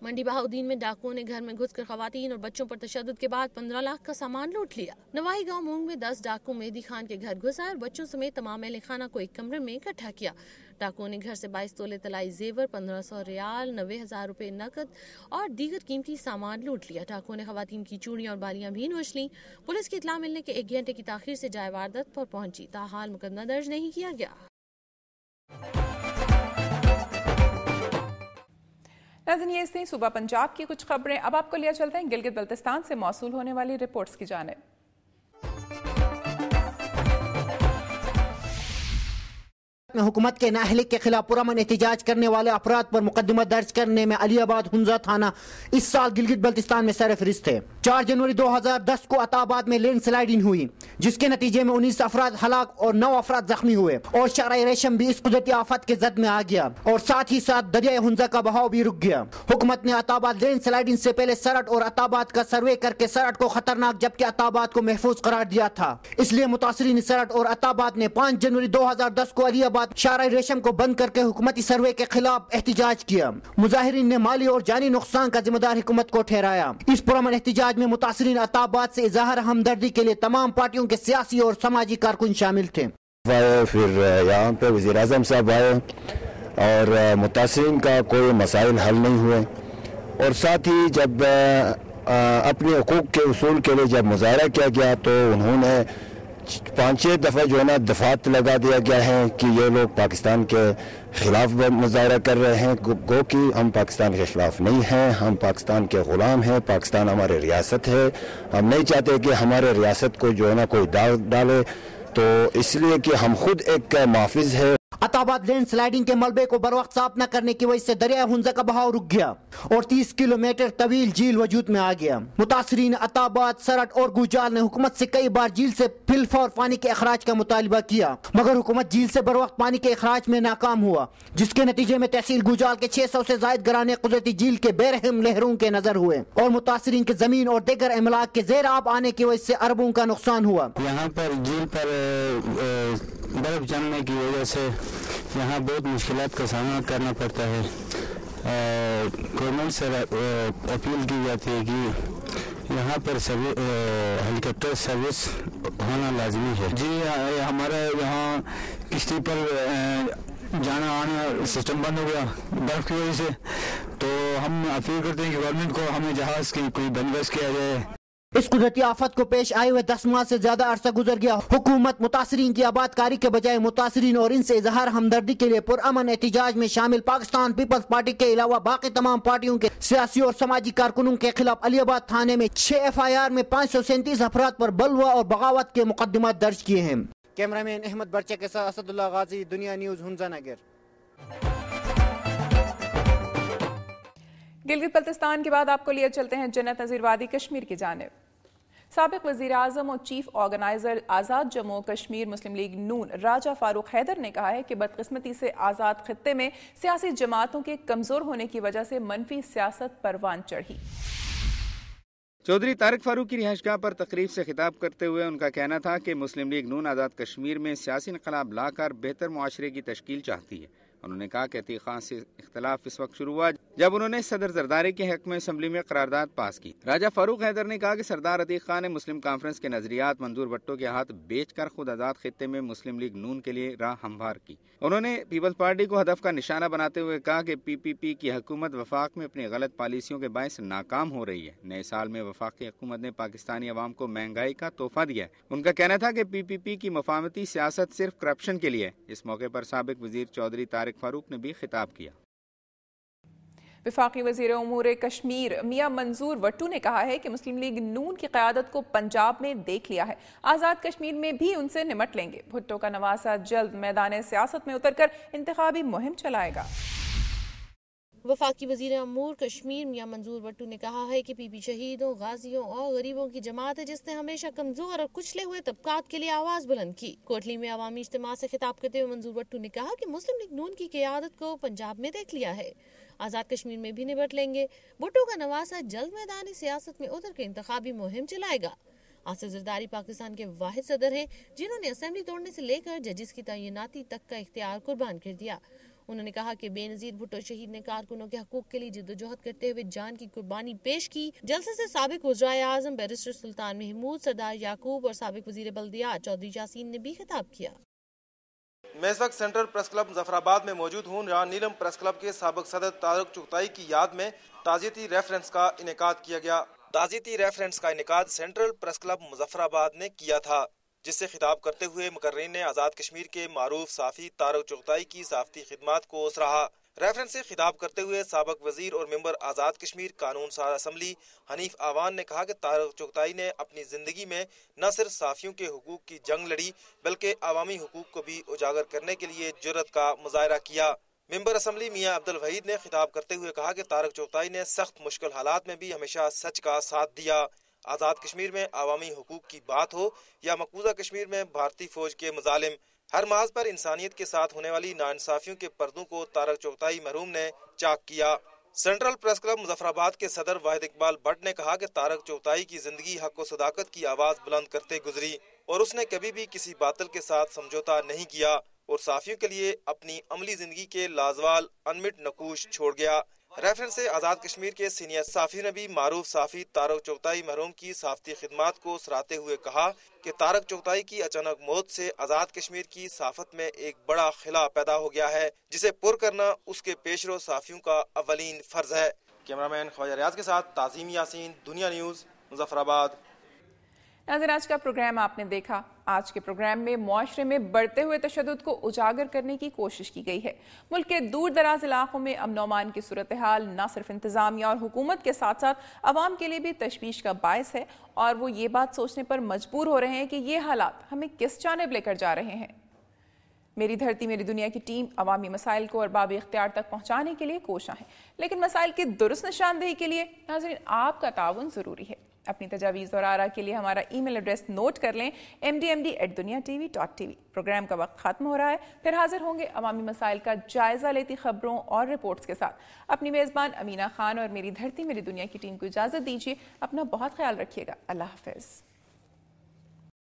منڈی بہاؤدین میں ڈاکوؤں نے گھر میں گھس کر خواتین اور بچوں پر تشدد کے بعد 15 لاکھ کا سامان لوٹ لیا۔ نواحی گاؤں مونگ میں 10 ڈاکو مہدی خان کے گھر گھس آئے اور بچوں سمیت تمام اہل خانہ کو ایک کمرے میں اکٹھا کیا۔ ڈاکوؤں نے گھر سے 22 تولے طلائی زیور، 1500 ریال، 90,000 روپے نقد اور دیگر قیمتی سامان لوٹ لیا۔ ڈاکوؤں نے خواتین کی چوڑیاں اور بالیاں بھی نوچ لیں۔ پولیس کی اطلاع ملنے کے 1 گھنٹے کی تاخیر سے جائے واردات پر پہنچی، تاحال مقدمہ درج نہیں کیا گیا۔ ناظرین یہ تھیں صوبہ پنجاب کی کچھ خبریں۔ اب آپ کو لیا چلتے ہیں گلگت بلتستان سے موصول ہونے والی رپورٹس کی جانب۔ حکومت کے نااہلی کے خلاف پرامن احتجاج کرنے والے افراد پر مقدمہ درج کرنے میں علی آباد ہنزا تھانہ اس سال گلگت بلتستان میں سر فہرست ہے۔ 4 جنوری 2010 کو عطا آباد میں لینڈ سلائڈنگ ہوئی جس کے نتیجے میں 19 افراد ہلاک اور 9 افراد زخمی ہوئے اور شارع ریشم بھی اس قدرتی آفت کے زد میں آ گیا اور ساتھ ہی ساتھ دریائے ہنزا کا بہاؤ بھی رک گیا۔ حکومت نے عطا آباد لینڈ سلائڈنگ سے پہلے سرٹ اور عطا آباد کا سروے کر کے سرٹ کو خطرناک جبکہ عطا آباد کو محفوظ قرار دیا تھا، اس لیے متاثرین سرٹ اور عطا آباد نے 5 جنوری 2010 کو علی آباد شارع ریشم کو بند کر کے حکومتی سروے کے خلاف احتجاج کیا۔ مظاہرین نے مالی اور جانی نقصان کا ذمہ دار حکومت کو ٹھہرایا۔ اس پرامن احتجاج میں متاثرین عطا آباد سے اظہار ہمدردی کے لیے تمام پارٹیوں کے سیاسی اور سماجی کارکن شامل تھے۔ پھر یہاں پہ وزیر اعظم صاحب آئے اور متاثرین کا کوئی مسائل حل نہیں ہوئے اور ساتھ ہی جب اپنے حقوق کے اصول کے لیے جب مظاہرہ کیا گیا تو انہوں نے 5-6 دفعہ جو ہے نا دفعات لگا دیا گیا ہے کہ یہ لوگ پاکستان کے خلاف مظاہرہ کر رہے ہیں، گو کہ ہم پاکستان کے خلاف نہیں ہیں، ہم پاکستان کے غلام ہیں، پاکستان ہماری ریاست ہے، ہم نہیں چاہتے کہ ہمارے ریاست کو جو ہے نا کوئی داغ ڈالے، تو اس لیے کہ ہم خود ایک محافظ ہے۔ عطا آباد لینڈ سلائڈنگ کے ملبے کو بروقت صاف نہ کرنے کی وجہ سے دریائے ہنزا کا بہاؤ رک گیا اور 30 کلومیٹر طویل جھیل وجود میں آ گیا۔ متاثرین عطا آباد، سرٹ اور گوجال نے حکومت سے کئی بار جھیل سے فی الفور پانی کے اخراج کا مطالبہ کیا مگر حکومت جھیل سے بروقت پانی کے اخراج میں ناکام ہوا جس کے نتیجے میں تحصیل گوجال کے 600 سے زائد گھرانے قدرتی جھیل کے بے رحم لہروں کے نظر ہوئے اور متاثرین کے زمین اور دیگر املاک کے زیر آب آنے کی وجہ سے اربوں کا نقصان ہوا۔ یہاں پر جھیل پر برف جمنے کی وجہ سے یہاں بہت مشکلات کا سامنا کرنا پڑتا ہے۔ گورنمنٹ سے اپیل کی جاتی ہے کہ یہاں پر ہیلی کاپٹر سروس ہونا لازمی ہے۔ جی ہمارے یہاں کشتی پر جانا آنا سسٹم بند ہو گیا برف کی وجہ سے، تو ہم اپیل کرتے ہیں کہ گورنمنٹ کو ہمیں جہاز کی کوئی بندوبست کیا جائے۔ اس قدرتی آفت کو پیش آئے ہوئے 10 ماہ سے زیادہ عرصہ گزر گیا۔ حکومت متاثرین کی آبادکاری کے بجائے متاثرین اور ان سے اظہار ہمدردی کے لیے پرامن احتجاج میں شامل پاکستان پیپلز پارٹی کے علاوہ باقی تمام پارٹیوں کے سیاسی اور سماجی کارکنوں کے خلاف علی آباد تھانے میں 6 FIR میں 537 افراد پر بلوہ اور بغاوت کے مقدمات درج کیے ہیں۔ کیمرہ مین احمد برچہ کے ساتھ اسد اللہ غازی، دنیا نیوز، ہنزا نگر۔ گلگت بلتستان کے بعد آپ کو لیا چلتے ہیں جنت نظیر وادی کشمیر کی جانب۔ سابق وزیر اعظم اور چیف آرگنائزر آزاد جموں کشمیر مسلم لیگ نون راجہ فاروق حیدر نے کہا ہے کہ بدقسمتی سے آزاد خطے میں سیاسی جماعتوں کے کمزور ہونے کی وجہ سے منفی سیاست پروان چڑھی۔ چودھری طارق فاروق کی رہائش گاہ پر تقریب سے خطاب کرتے ہوئے ان کا کہنا تھا کہ مسلم لیگ نون آزاد کشمیر میں سیاسی انقلاب لا کر بہتر معاشرے کی تشکیل چاہتی ہے۔ انہوں نے کہا کہ عتیق خان سے اختلاف اس وقت شروع ہوا جب انہوں نے صدر زرداری کے حق میں اسمبلی میں قرارداد پاس کی۔ راجہ فاروق حیدر نے کہا کہ سردار عتیق خان نے مسلم کانفرنس کے نظریات منظور بھٹو کے ہاتھ بیچ کر خود آزاد خطے میں مسلم لیگ نون کے لیے راہ ہموار کی۔ انہوں نے پیپلز پارٹی کو ہدف کا نشانہ بناتے ہوئے کہا کہ PPP کی حکومت وفاق میں اپنی غلط پالیسیوں کے باعث ناکام ہو رہی ہے۔ نئے سال میں وفاقی حکومت نے پاکستانی عوام کو مہنگائی کا تحفہ دیا ہے۔ ان کا کہنا تھا کہ PPP کی مفاہمتی سیاست صرف کرپشن کے لیے ہے۔ اس موقع پر سابق وزیر چودھری طارق فاروق نے بھی خطاب کیا۔ وفاقی وزیر امور کشمیر میاں منظور وٹو نے کہا ہے کہ مسلم لیگ نون کی قیادت کو پنجاب میں دیکھ لیا ہے، آزاد کشمیر میں بھی ان سے نمٹ لیں گے۔ بھٹو کا نواسہ جلد میدان سیاست میں اتر کر انتخابی مہم چلائے گا۔ وفاقی وزیر امور کشمیر میاں منظور وٹو نے کہا ہے کہ PPP شہیدوں، غازیوں اور غریبوں کی جماعت ہے جس نے ہمیشہ کمزور اور کچلے ہوئے طبقات کے لیے آواز بلند کی۔ کوٹلی میں عوامی اجتماع سے خطاب کرتے ہوئے منظور وٹو نے کہا کہ مسلم لیگ نون کی قیادت کو پنجاب میں دیکھ لیا ہے، آزاد کشمیر میں بھی نمٹ لیں گے۔ بھٹو کا نواسہ جلد میدانی سیاست میں اتر کے انتخابی مہم چلائے گا۔ آصف زرداری پاکستان کے واحد صدر ہیں جنہوں نے اسمبلی توڑنے سے لے کر ججز کی تعیناتی تک کا اختیار قربان کر دیا۔ انہوں نے کہا کہ بے نظیر بھٹو شہید نے کارکنوں کے حقوق کے لیے جدوجہد کرتے ہوئے جان کی قربانی پیش کی۔ جلسے سے سابق وزرائے اعظم بیرسٹر سلطان محمود، سردار یعقوب اور سابق وزیر بلدیات چودھری یاسین نے بھی خطاب کیا۔ میں اس وقت سینٹرل پریس کلب مظفر آباد میں موجود ہوں، جہاں نیلم پریس کلب کے سابق صدر طارق چغتائی کی یاد میں تعزیتی ریفرنس کا انعقاد کیا گیا۔ تعزیتی ریفرنس کا انعقاد سینٹرل پریس کلب مظفر آباد نے کیا تھا، جس سے خطاب کرتے ہوئے مقررین نے آزاد کشمیر کے معروف صحافی طارق چغتائی کی صحافتی خدمات کو سراہا۔ ریفرنس سے خطاب کرتے ہوئے سابق وزیر اور ممبر آزاد کشمیر قانون ساز اسمبلی حنیف آوان نے کہا کہ طارق چغتائی نے اپنی زندگی میں نہ صرف صحافیوں کے حقوق کی جنگ لڑی بلکہ عوامی حقوق کو بھی اجاگر کرنے کے لیے جرأت کا مظاہرہ کیا۔ ممبر اسمبلی میاں عبدالوحید نے خطاب کرتے ہوئے کہا کہ طارق چغتائی نے سخت مشکل حالات میں بھی ہمیشہ سچ کا ساتھ دیا۔ آزاد کشمیر میں عوامی حقوق کی بات ہو یا مقبوضہ کشمیر میں بھارتی فوج کے مظالم، ہر محاذ پر انسانیت کے ساتھ ہونے والی ناانصافیوں کے پردوں کو طارق چغتائی مرحوم نے چاک کیا۔ سینٹرل پریس کلب مظفر آباد کے صدر واحد اقبال بٹ نے کہا کہ طارق چغتائی کی زندگی حق و صداقت کی آواز بلند کرتے گزری اور اس نے کبھی بھی کسی باطل کے ساتھ سمجھوتا نہیں کیا اور صحافیوں کے لیے اپنی عملی زندگی کے لازوال انمٹ نقوش چھوڑ گیا۔ ریفرنس سے آزاد کشمیر کے سینئر صحافی نے بھی معروف صحافی طارق چغتائی مرحوم کی صحافتی خدمات کو سراہتے ہوئے کہا کہ طارق چغتائی کی اچانک موت سے آزاد کشمیر کی صحافت میں ایک بڑا خلا پیدا ہو گیا ہے، جسے پر کرنا اس کے پیشرو صحافیوں کا اولین فرض ہے۔ کیمرامین خواجہ ریاض کے ساتھ تعظیم یاسین، دنیا نیوز، مظفر آباد۔ ناظرین، آج کا پروگرام آپ نے دیکھا۔ آج کے پروگرام میں معاشرے میں بڑھتے ہوئے تشدد کو اجاگر کرنے کی کوشش کی گئی ہے۔ ملک کے دور دراز علاقوں میں امن و امان کی صورتحال نہ صرف انتظامیہ اور حکومت کے ساتھ ساتھ عوام کے لیے بھی تشویش کا باعث ہے، اور وہ یہ بات سوچنے پر مجبور ہو رہے ہیں کہ یہ حالات ہمیں کس جانب لے کر جا رہے ہیں۔ میری دھرتی میری دنیا کی ٹیم عوامی مسائل کو ارباب اختیار تک پہنچانے کے لیے کوشاں ہے، لیکن مسائل کی درست نشاندہی کے لیے ناظرین آپ کا تعاون ضروری ہے۔ اپنی تجاویز اور آراء کے لیے ہمارا ای میل ایڈریس نوٹ کر لیں، mdmd@duniatv.tv۔ پروگرام کا وقت ختم ہو رہا ہے، پھر حاضر ہوں گے عوامی مسائل کا جائزہ لیتی خبروں اور رپورٹس کے ساتھ۔ اپنی میزبان امینہ خان اور میری دھرتی میری دنیا کی ٹیم کو اجازت دیجیے۔ اپنا بہت خیال رکھیے گا۔ اللہ حافظ۔